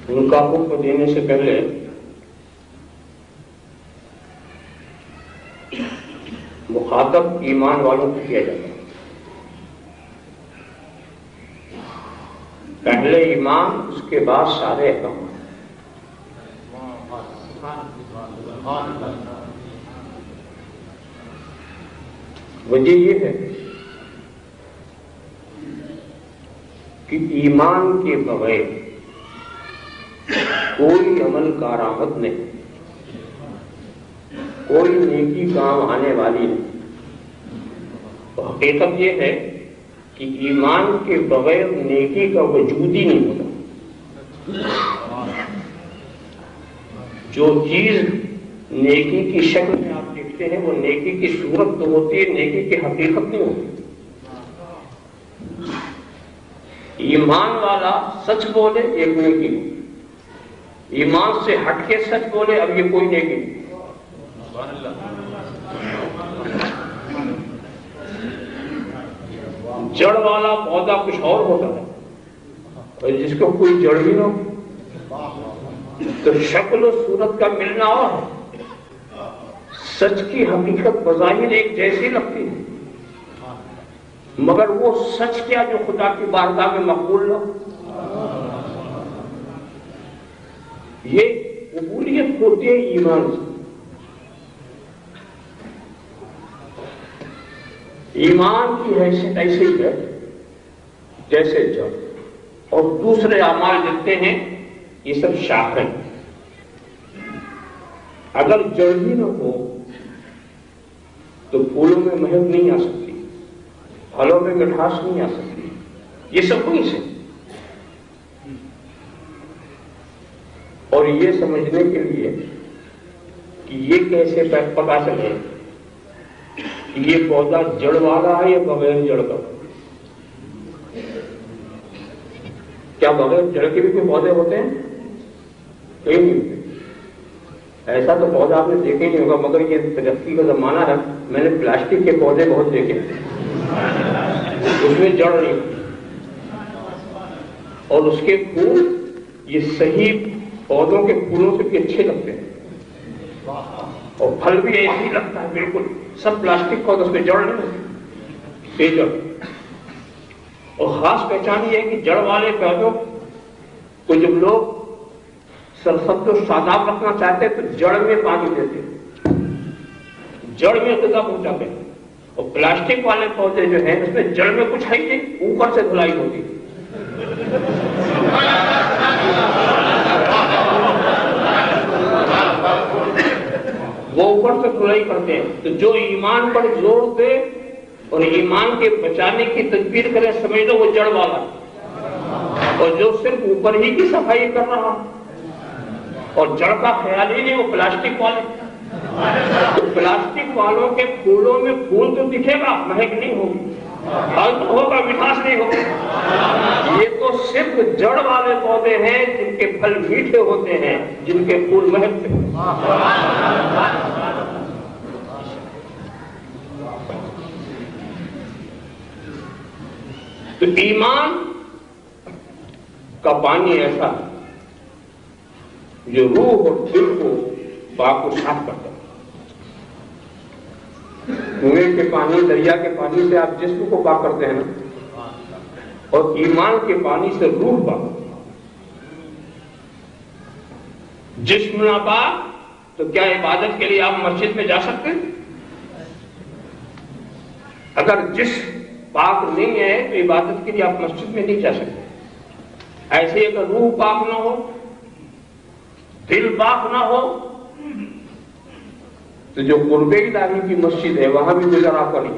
ان کا حکم دینے سے پہلے مخاطب ایمان والوں کو کیا جاتا ہے. پہلے ایمان، اس کے بعد سارے احکام. وجہ یہ ہے کہ ایمان کے بغیر کوئی عمل کارآمد نہیں، کوئی نیکی کام آنے والی نہیں. حقیقت یہ ہے کہ ایمان کے بغیر نیکی کا وجود ہی نہیں ہوتا. جو چیز نیکی کی شکل میں آپ دیکھتے ہیں وہ نیکی کی صورت تو ہوتی ہے، نیکی کی حقیقت نہیں ہوتی. ایمان والا سچ بولے ایک نیکی، ایمان سے ہٹ کے سچ بولے اب یہ کوئی نیکی نہیں. جڑ والا پودا کچھ اور ہوتا ہے اور جس کو کوئی جڑ ہی نہ ہو تو شکل و صورت کا ملنا اور ہے. سچ کی حقیقت بظاہر ایک جیسی لگتی ہے مگر وہ سچ کیا جو خدا کی بارگاہ میں مقبول نہ. یہ قبولیت ہوتی ہے ایمان سے. ایمان کی حیثیت ایسے ہی ہے جیسے جڑ، اور دوسرے اعمال جتنے ہیں یہ سب شاخیں. اگر جڑ ہی نہ ہو تو پھولوں میں مہک نہیں آ سکتی، پھلوں میں مٹھاس نہیں آ سکتی. یہ سب وہیں سے. اور یہ سمجھنے کے لیے کہ یہ کیسے پتا چلے یہ پودا جڑ والا ہے یا بغیر جڑ کا. کیا بغیر جڑ کے بھی کوئی پودے ہوتے ہیں؟ کہیں نہیں ہوتے. ایسا تو پودا آپ نے دیکھا ہی نہیں ہوگا، مگر یہ ترقی کا زمانہ ہے. میں نے پلاسٹک کے پودے بہت دیکھے، اس میں جڑ نہیں اور اس کے پھول یہ صحیح پودوں کے پھولوں سے بھی اچھے لگتے ہیں اور پھل بھی ایسے ہی لگتا ہے بالکل. سب پلاسٹک پودا، اس میں جڑ نہیں ہوتی، بے جڑ. اور خاص پہچان یہ ہے کہ جڑ والے پودوں کو جب لوگ سرسبز و شاداب رکھنا چاہتے ہیں تو جڑ میں پانی دیتے ہیں، جڑ میں غذا پہنچاتے ہیں. اور پلاسٹک والے پودے جو ہیں اس میں جڑ میں کچھ ہے ہی نہیں، اوپر سے دھلائی ہوتی ہے. وہ اوپر سے دھلائی کرتے ہیں. تو جو ایمان پر زور دے اور ایمان کے بچانے کی تدبیر کرے سمجھ لو وہ جڑ والا. اور جو صرف اوپر ہی کی صفائی کر رہا اور جڑ کا خیال ہی نہیں وہ پلاسٹک والے. تو پلاسٹک والوں کے پھولوں میں پھول تو دکھے گا، مہک نہیں ہوگی، پھل تو ہوگا، مٹھاس نہیں ہوگا. یہ تو صرف جڑ والے پودے ہیں جن کے پھل میٹھے ہوتے ہیں، جن کے پھول مہکتے ہیں. تو ایمان کا پانی ایسا ہے جو روح اور دل کو پاک و صاف کرتا ہے. کنویں کے پانی، دریا کے پانی سے آپ جسم کو پاک کرتے ہیں نا، اور ایمان کے پانی سے روح پاک. جسم نہ پاک تو کیا عبادت کے لیے آپ مسجد میں جا سکتے ہیں؟ اگر جسم پاک نہیں ہے تو عبادت کے لیے آپ مسجد میں نہیں جا سکتے. ایسے اگر روح پاک نہ ہو، دل پاک نہ ہو تو جو قرب الہی کی مسجد ہے وہاں بھی گزرا پڑی.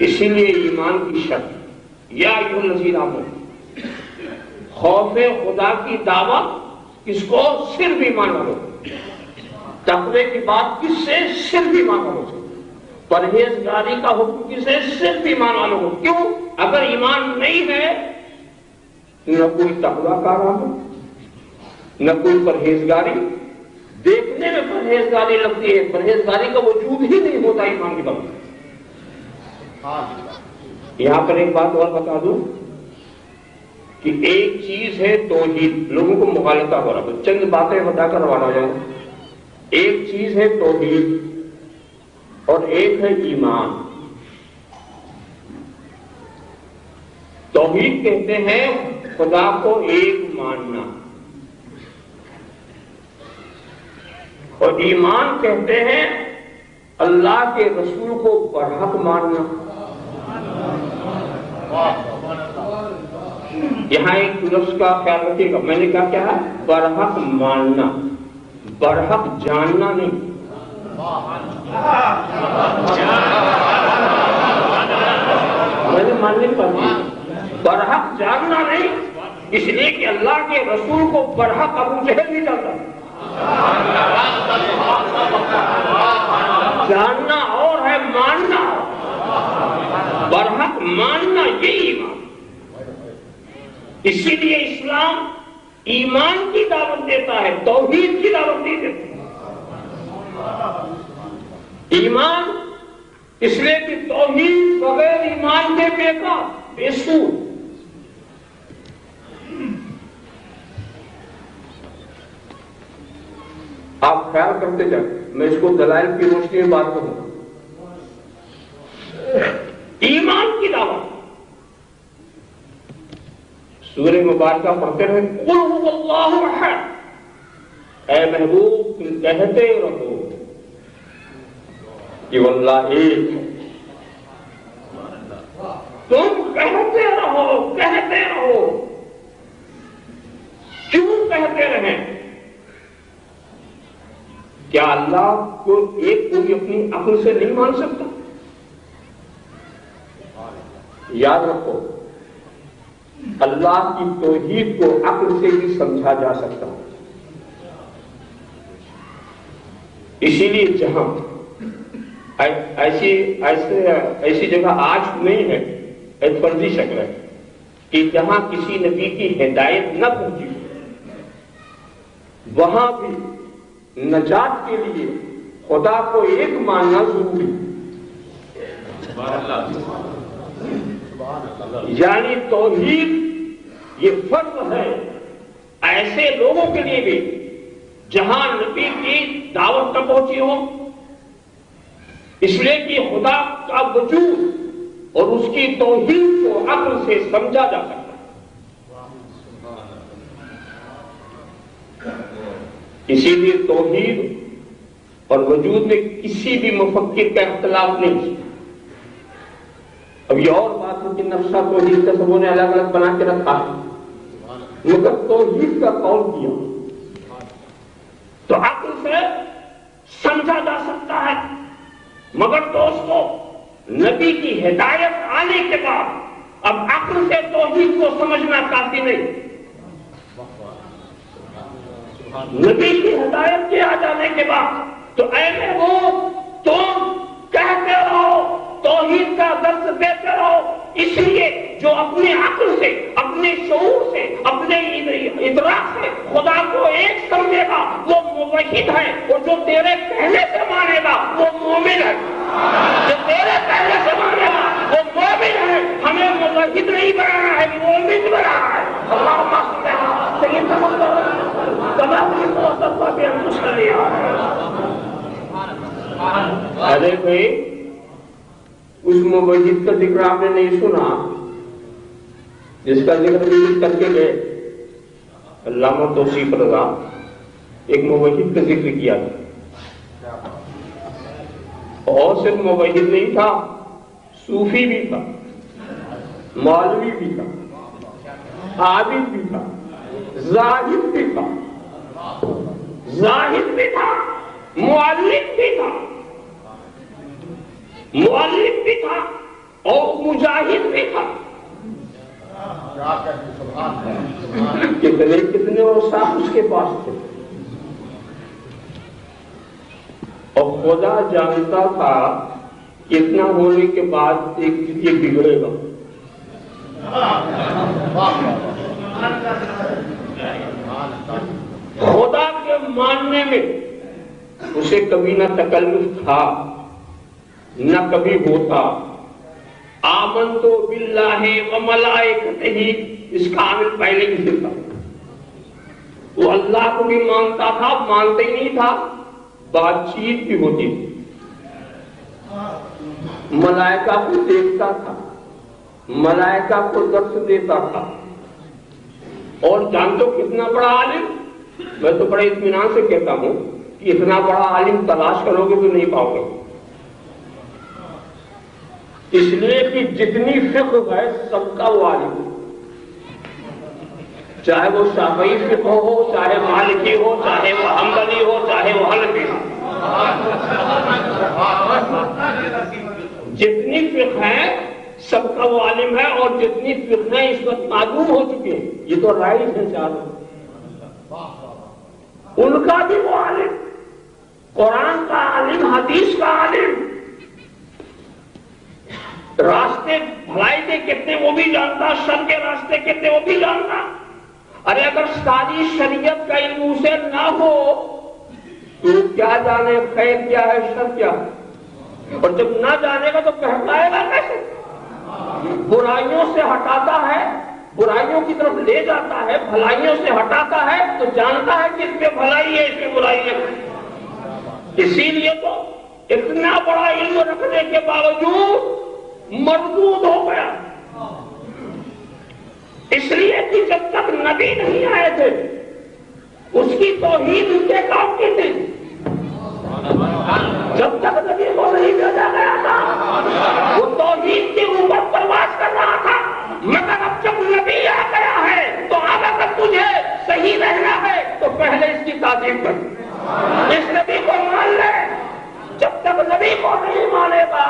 اسی لیے ایمان کی شرط یا ایھا الذین آمنوا، خوف خدا کی دعوت کس کو؟ صرف ایمان والوں. تقوی کی بات کس سے؟ صرف ایمان والوں سے. پرہیزگاری کا حکم کسے؟ صرف ایمان والوں کو. کیوں؟ اگر ایمان نہیں ہے نہ کوئی تقوی کارآمد، نہ کوئی پرہیزگاری. دیکھنے میں پرہیزگاری لگتی ہے، پرہیزگاری کا وجود ہی نہیں ہوتا ایمان کی بات. یہاں پر ایک بات اور بتا دوں کہ ایک چیز ہے توحید، لوگوں کو مغالطہ ہو رہا ہے، چند باتیں بتا کر روانہ ہو جاؤں۔ ایک چیز ہے توحید اور ایک ہے ایمان۔ توحید کہتے ہیں خدا کو ایک ماننا، اور ایمان کہتے ہیں اللہ کے رسول کو برحق ماننا۔ یہاں ایک لفظ کا خیال رکھیے گا، میں نے کہا کیا ہے؟ برحق ماننا، برحق جاننا نہیں۔ میں نے ماننے پر برحق جاننا نہیں، اس لیے کہ اللہ کے رسول کو برحق ابو جہل نہیں جانتا۔ جاننا اور ہے، ماننا برحق ماننا، یہی ایمان۔ اسی لیے اسلام ایمان کی دعوت دیتا ہے، توحید کی دعوت نہیں دیتا۔ ایمان اس لیے کہ توحید بغیر ایمان کے بیکار، بے سود۔ آپ خیال کرتے جائیں، میں اس کو دلائل کی روشنی میں بات کروں۔ ایمان کی دعوت سورہ مبارکہ پڑھتے رہے، قل هو اللہ احد، اے محبوب تم کہتے رہو کہ اللہ ایک ہے۔ تم کہتے رہو، کہتے رہو۔ کیوں کہتے رہیں؟ کیا اللہ کو ایک کوئی اپنی عقل سے نہیں مان سکتا؟ یاد رکھو، اللہ کی توحید کو عقل سے بھی سمجھا جا سکتا ہے۔ اسی لیے جہاں ایسی جگہ آج نہیں ہے، ایک فرضی شکل ہے کہ جہاں کسی نبی کی ہدایت نہ پہنچی، وہاں بھی نجات کے لیے خدا کو ایک ماننا ضروری، یعنی توحید یہ فرض ہے ایسے لوگوں کے لیے بھی جہاں نبی کی دعوت نہ پہنچی ہو، اس لیے کہ خدا کا وجود اور اس کی توحید کو عقل سے سمجھا جا سکتا ہے۔ اسی لیے توحید اور وجود میں کسی بھی مفکر کا اختلاف نہیں۔ اب یہ اور بات ہے کہ نقشہ توحید کا سبوں نے الگ الگ بنا کے رکھا ہے، مگر توحید کا قول کیا تو عقل سے سمجھا جا سکتا ہے۔ مگر دوستو، نبی کی ہدایت آنے کے بعد اب عقل سے توحید کو سمجھنا کافی نہیں۔ نبی کی ہدایت کے آ جانے کے بعد تو اے محبوب تم کہتے رہو، توحید کا درس دیتے رہو۔ اس لیے جو اپنے عقل سے، اپنے شعور سے، اپنے ادراک سے خدا کو ایک سمجھے گا وہ موحد ہے، اور جو تیرے کہنے سے مانے گا وہ مومن ہے۔ جو تیرے کہنے سے مانے گا وہ مومن ہے۔ ہمیں موحد نہیں بنانا ہے، مومن بنانا ہے۔ اللہم صل علی سیدنا محمد ارے بھائی، اس موحد کا ذکر آپ نے نہیں سنا جس کا ذکر بھی کر کے گئے علامہ توصیف رضا، ایک موحد کا ذکر کیا تھا، اور صرف موحد نہیں تھا، صوفی بھی تھا، مولوی بھی تھا، عابد بھی تھا، زاہد بھی تھا، زاہد بھی تھا، مؤلف بھی تھا، مؤلف بھی تھا اور مجاہد بھی تھا۔ کتنے کتنے اوصاف اس کے پاس تھے، اور خدا جانتا تھا کتنا ہونے کے بعد ایک یہ بگڑے گا۔ خدا کے ماننے میں اسے کبھی نہ تکلف تھا، نہ کبھی ہوتا۔ آمنتو باللہ و ملائکتہ، اس کا عامل پہلے ہی سے تھا، وہ اللہ کو بھی مانتا تھا، مانتا ہی نہیں تھا، بات چیت بھی ہوتی تھی، ملائکہ کو دیکھتا تھا، ملائکہ کو درس دیتا تھا، اور جانتے ہو کتنا بڑا عالم؟ میں تو بڑے اطمینان سے کہتا ہوں کہ اتنا بڑا عالم تلاش کرو گے تو نہیں پاؤ گے، اس لیے کہ جتنی فقہ ہے سب کا وہ عالم، چاہے وہ شافعی فقہ ہو، چاہے مالکی ہو، چاہے وہ حنبلی ہو، چاہے وہ حنفی ہو، جتنی فقہ ہے سب کا وہ عالم ہے، اور جتنی فقہ اس وقت معلوم ہو چکی ہیں، یہ تو رائج ہے چاروں، ان کا بھی وہ عالم، قرآن کا عالم، حدیث کا عالم، راستے بھلائی کے کتنے وہ بھی جانتا، شر کے راستے کتنے وہ بھی جانتا۔ ارے اگر ساری شریعت کا علم اسے نہ ہو تو کیا جانے خیر کیا ہے شر کیا ہے، اور جب نہ جانے گا تو کہلائے گا کیسے؟ برائیوں سے ہٹاتا ہے، برائیوں کی طرف لے جاتا ہے، بھلائیوں سے ہٹاتا ہے، تو جانتا ہے کہ اس میں بھلائی ہے، اس میں برائی ہے، اسی لیے تو اتنا بڑا علم رکھنے کے باوجود مردود ہو گیا، اس لیے کہ جب تک نبی نہیں آئے تھے اس کی توحید ان کے کام کی تھی، جب تک نبی کو نہیں بھیجا گیا تھا وہ توحید کے اوپر پرواز کر رہا تھا، مگر اب جب نبی آ گیا ہے تو اب اگر تجھے صحیح رہنا ہے تو پہلے اس کی تعظیم کر، اس نبی کو مان لے، جب تک نبی کو نہیں مانے گا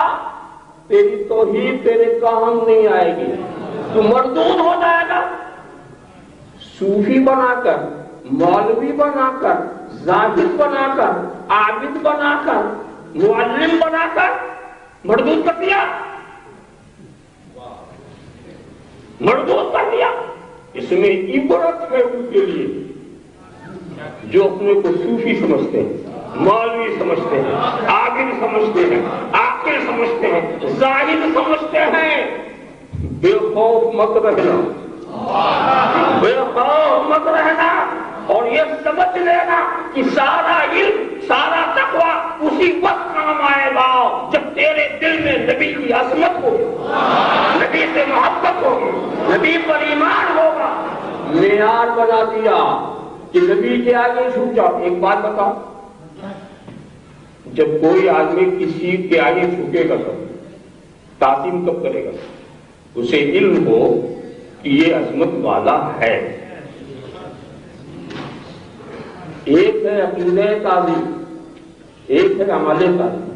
تیری توحید تیرے کام نہیں آئے گی، تو مردود ہو جائے گا، صوفی بنا کر، مولوی بنا کر، زاہد بنا کر، عابد بنا کر، معلم بنا کر مردود کر دیا، مردود کر دیا۔ اس میں عبرت ہے ان کے لیے جو اپنے کو صوفی سمجھتے ہیں، مولوی سمجھتے ہیں، عابد سمجھتے ہیں، عاقل سمجھتے ہیں، زاہد سمجھتے ہیں۔ بے خوف مت رہنا، بے خوف مت رہنا، اور یہ سمجھ لینا کہ سارا علم، سارا تقویٰ اسی وقت کام آئے گا جب تیرے دل میں نبی کی عظمت ہو، نبی سے محبت ہوگی، نبی پر ایمان ہوگا۔ معیار بنا دیا کہ نبی کے آگے جھک جاؤ۔ ایک بات بتاؤ، جب کوئی آدمی کسی کے آگے جھکے گا تو تعظیم کب کرے گا؟ اسے علم ہو کہ یہ عظمت والا ہے۔ ایک ہے عقیدہ تعظیم، ایک ہے عمل تعظیم۔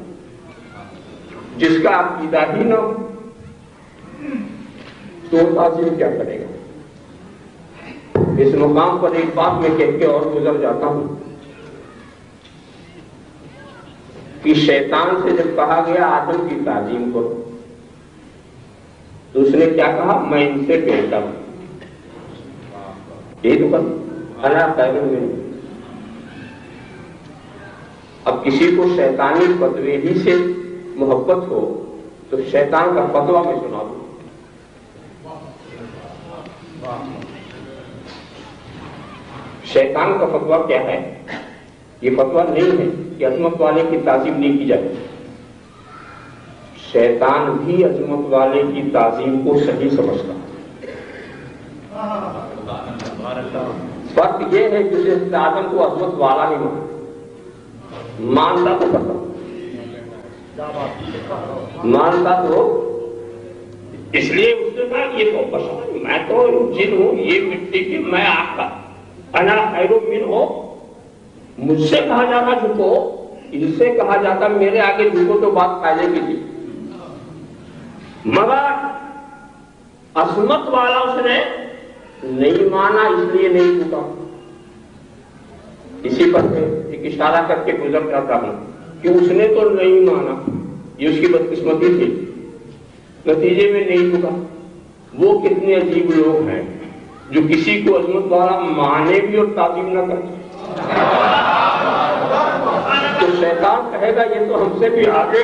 جس کا عقیدہ ہی نہ ہو تو تعظیم کیا کرے گا؟ اس مقام پر ایک بات میں کہہ کے اور گزر جاتا ہوں کہ شیطان سے جب کہا گیا آدم کی تعظیم کرو تو اس نے کیا کہا؟ میں ان سے بہتر ہوں، یہ تو انا خیر منہ۔ اب کسی کو شیطانی فتوے ہی سے محبت ہو تو شیطان کا فتویٰ میں سنا دوں۔ شیطان کا فتویٰ کیا ہے؟ یہ فتویٰ نہیں ہے کہ عظمت والے کی تعظیم نہیں کی جائے، شیطان بھی عظمت والے کی تعظیم کو صحیح سمجھتا ہے۔ فرق یہ ہے کہ جس آدم کو عظمت والا نہیں مانتا تو کرتا، مانتا تو اس لیے اس نے کہا یہ تو بشر، میں تو جن ہوں، یہ مٹی کی، میں آپ کا، انا خیر منہ ہو، مجھ سے کہا جاتا جھکو، ان سے کہا جاتا میرے آگے جھکو تو بات فائدے کی تھی، مگر عظمت والا اس نے نہیں مانا، اس لیے نہیں جھکا۔ اسی پر میں ایک اشارہ کر کے گزر جاتا ہوں کہ اس نے تو نہیں مانا، یہ اس کی بدقسمتی تھی، نتیجے میں نہیں جھکا۔ وہ کتنے عجیب لوگ ہیں جو کسی کو عظمت والا مانے بھی اور تعظیم نہ کرتے۔ تو شیطان کہے گا یہ تو ہم سے بھی آگے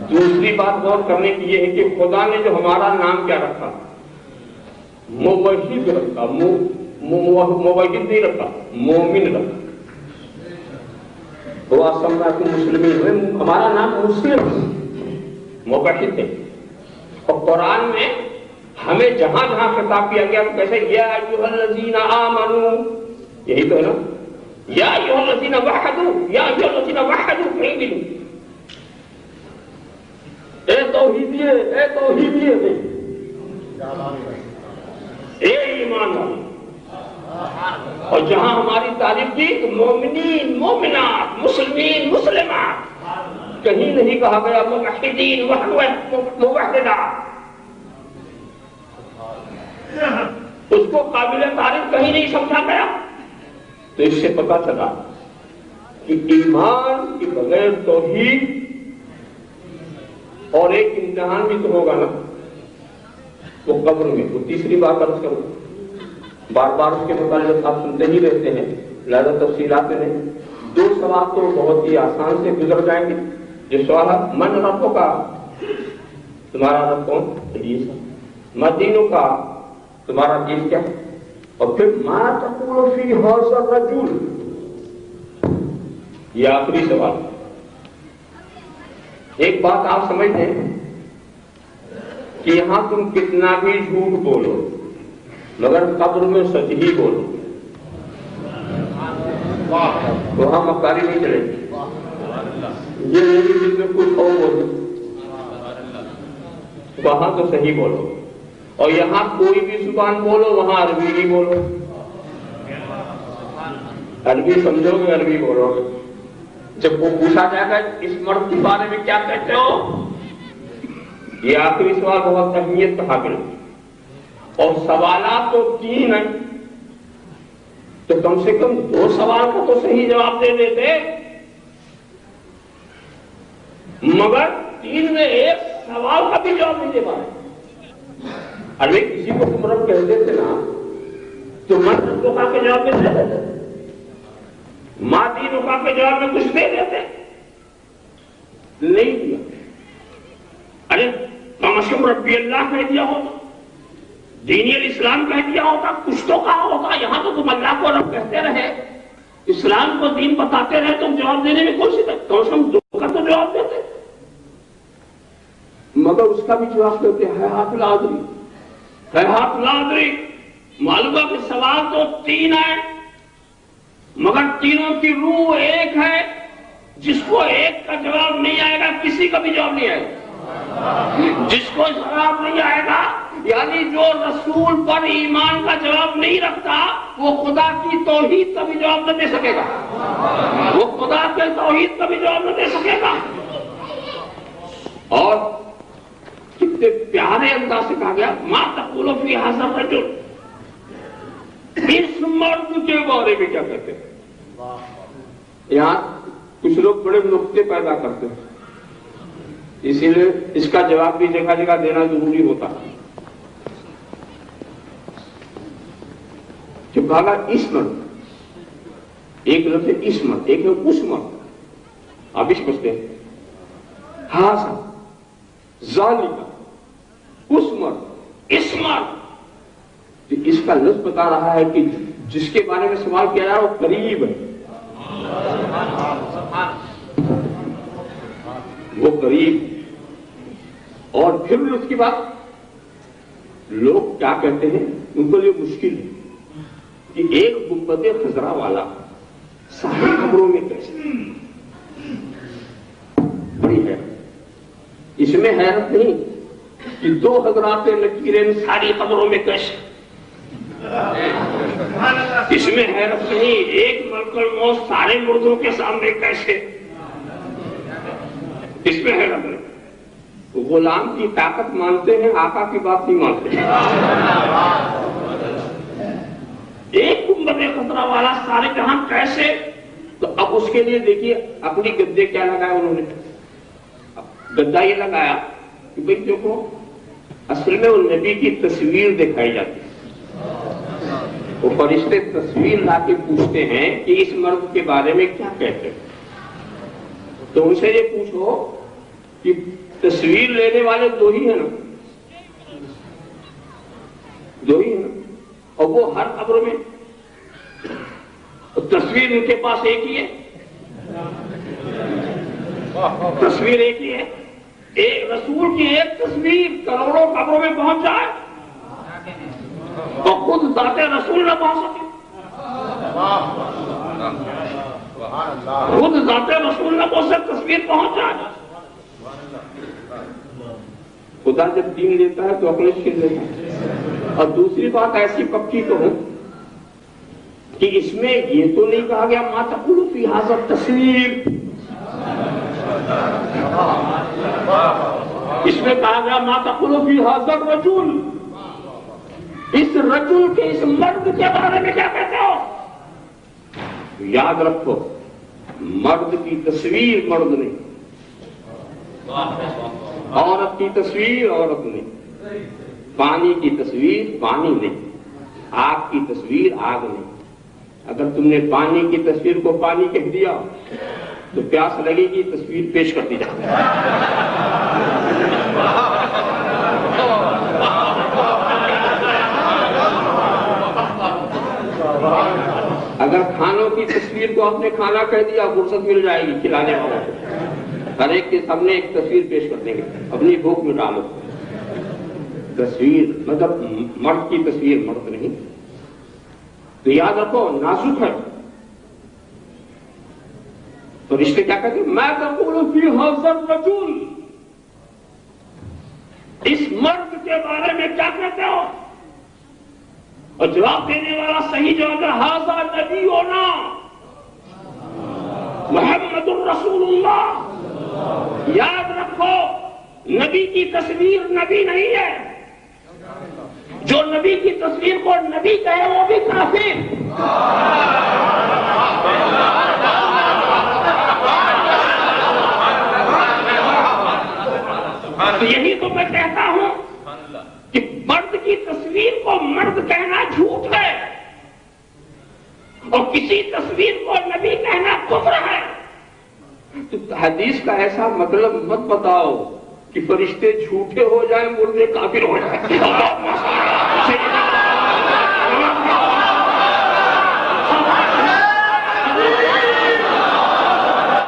دوسری بات غور کرنے کی یہ ہے کہ خدا نے جو ہمارا نام کیا رکھا، موحد رکھا، موحد نہیں رکھا، مومن رکھا۔ وہ سمجھا کہ مسلمین، ہمارا نام مسلم موحد ہے۔ اور قرآن میں ہمیں جہاں جہاں خطاب کیا گیا تو کیسے، یا ایھا الذین آمنوا، یہی تو ہے نا، یا ایھا الذین وحدوا، یا ایھا الذین وحدوا، کہیں بھی نہیں اے توحیدیے، اے توحیدیے، اے ایمان والے۔ اور جہاں ہماری تعریف کی تو مومنین، مومنات، مسلمین، مسلمات، کہیں نہیں کہا گیا موحدین، موحدات۔ اس کو قابل تعریف کہیں نہیں سمجھا گیا۔ تو اس سے پتا چلا کہ ایمان کے بغیر توحید، اور ایک امتحان بھی تو ہوگا نا، وہ قبر میں۔ وہ تیسری بات عرض کروں، بار بار اس کے متعلق آپ سنتے ہی رہتے ہیں، لہذا تفصیلات میں نہیں۔ دو سوال تو بہت ہی آسان سے گزر جائیں گے۔ جو سوال ہے من ربوں کا، تمہارا رب کون؟ حدیث۔ مدینوں کا، تمہارا دین کیا ہے؟ اور پھر ما تقول فی ھذا الرجل، یہ آخری سوال۔ ایک بات آپ سمجھتے ہیں کہ یہاں تم کتنا بھی جھوٹ بولو مگر قبر میں سچ ہی بولو، وہاں مکاری نہیں چلے گی۔ یہ میری دل میں کچھ اور بولو، وہاں تو صحیح بولو۔ اور یہاں کوئی بھی زبان بولو، وہاں عربی ہی بولو۔ عربی سمجھو گے، عربی بولو گے۔ جب وہ پوچھا جائے گا اس مرد کے بارے میں کیا کہتے ہو، یہ آخری سوال بہت اہمیت کا حامل ہے۔ اور سوالات تو تین ہیں، تو کم سے کم دو سوال کا تو صحیح جواب دے دیتے، مگر تین میں ایک سوال کا بھی جواب نہیں دے پائے۔ ارے کسی کو تم رب کہہ دیتے نا تو من ربوں کے جواب میں دے دیتے، ماں دینوں کے جواب میں کچھ دے دیتے، نہیں دیا۔ ارے کم از کم ربی اللہ کہہ دیا ہوتا، دینی الاسلام کہہ دیا ہوتا، کچھ تو کہا ہوتا۔ یہاں تو تم اللہ کو رب کہتے رہے، اسلام کو دین بتاتے رہے، تم جواب دینے میں کوشش کرتے، کم از کم دو کا تو جواب دیتے، مگر اس کا بھی جواب دیتے ہے ہاتھ لادری، ہے ہاتھ لادری۔ معلوم ہے کہ سوال تو تین ہے، مگر تینوں کی روح ایک ہے۔ جس کو ایک کا جواب نہیں آئے گا کسی کا بھی جواب نہیں آئے گا۔ جس کو جواب نہیں آئے گا، یعنی جو رسول پر ایمان کا جواب نہیں رکھتا، وہ خدا کی توحید کا بھی جواب نہ دے سکے گا، وہ خدا کے توحید کا بھی جواب نہ دے سکے گا۔ اور کتنے پیارے انداز سے کہا گیا ما تقول فی ھذا الرجل، اس مرد کے بارے میں کیا کہتے ہیں۔ یہاں کچھ لوگ بڑے نقطے پیدا کرتے ہیں، اسی لیے اس کا جواب بھی جگہ جگہ دینا ضروری ہوتا ہے۔ جو کہا اس مرد، ایک لفظ اس مرد، ایک لفظ اس مرد، آپ اس پوچھتے ہیں ھذا ذالک، اس مرد، اس مرد، اس کا لفظ بتا رہا ہے کہ جس کے بارے میں سوال کیا جا رہا ہے وہ قریب ہے، وہ قریب۔ اور پھر اس کی بات لوگ کیا کہتے ہیں، ان کو یہ مشکل ہے کہ ایک گنبد خضرا والا ساری قبروں میں کیسے، بڑی حیرت۔ اس میں حیرت نہیں کہ دو حضرات نکیرین ساری قبروں میں کیسے، اس میں حیرت نہیں ایک ملک الموت سارے مردوں کے سامنے کیسے، اس میں حیرت نہیں۔ غلام کی طاقت مانتے ہیں، آقا کی بات نہیں مانتے۔ ایک گنبد خضرا والا سارے جہاں کیسے، تو اب اس کے لیے دیکھیے اپنی گدے کیا لگایا انہوں نے، گدا یہ لگایا کہ بھئی دیکھو اصل میں وہ نبی کی تصویر دکھائی جاتی ہے. وہ فرشتے تصویر لا کے پوچھتے ہیں کہ اس مرد کے بارے میں کیا کہتے ہیں. تو ان سے یہ پوچھو کہ تصویر لینے والے دو ہی ہیں نا, دو ہی ہیں نا, اور وہ ہر قبر میں تصویر ان کے پاس ایک ہی ہے, تصویر ایک ہی ہے. ایک رسول کی ایک تصویر کروڑوں قبروں میں پہنچ جائے اور خود ذات رسول نہ پہنچ سکے, خود ذات رسول نہ پہنچ سکے, تصویر پہنچ جائے. خدا جب دین لیتا ہے تو عقل چھین لیتا ہے. اور دوسری بات ایسی پکی تو ہو کہ اس میں یہ تو نہیں کہا گیا ما تقول فی ھذا تصویر, اس میں کہا گیا ما تقول فی ھذا الرجل, اس رجل کے اس مرد کے بارے میں کیا کہتے ہو. یاد رکھو مرد کی تصویر مرد نہیں, عورت کی تصویر عورت نہیں, پانی کی تصویر پانی نہیں, آگ کی تصویر آگ نہیں. اگر تم نے پانی کی تصویر کو پانی کہہ دیا تو پیاس لگے گی, تصویر پیش کرتی جاتی ہے. اگر کھانوں کی تصویر کو آپ نے کھانا کہہ دیا فرصت مل جائے گی کھلانے والا کو, ہر ایک کے سامنے ایک تصویر پیش کر دیں گے, اپنی بھوک میں ڈالو. تصویر مطلب مرد کی تصویر مرد نہیں. تو یاد رکھو نازک ہے. تو رشتے کیا کہتے ہیں ما تقول فی ھذا الرجل, اس مرد کے بارے میں کیا کہتے ہو. اور جواب دینے والا صحیح جواب ہے ھذا نبینا محمد الرسول اللہ. یاد رکھو نبی کی تصویر نبی نہیں ہے, جو نبی کی تصویر کو نبی کہے وہ بھی کافر. تو یہی تو میں کہتا ہوں کہ مرد کی تصویر کو مرد کہنا جھوٹ ہے اور کسی تصویر کو نبی کہنا کفر ہے. تو حدیث کا ایسا مطلب مت بتاؤ کہ فرشتے جھوٹے ہو جائیں مردے کافر ہو جائیں.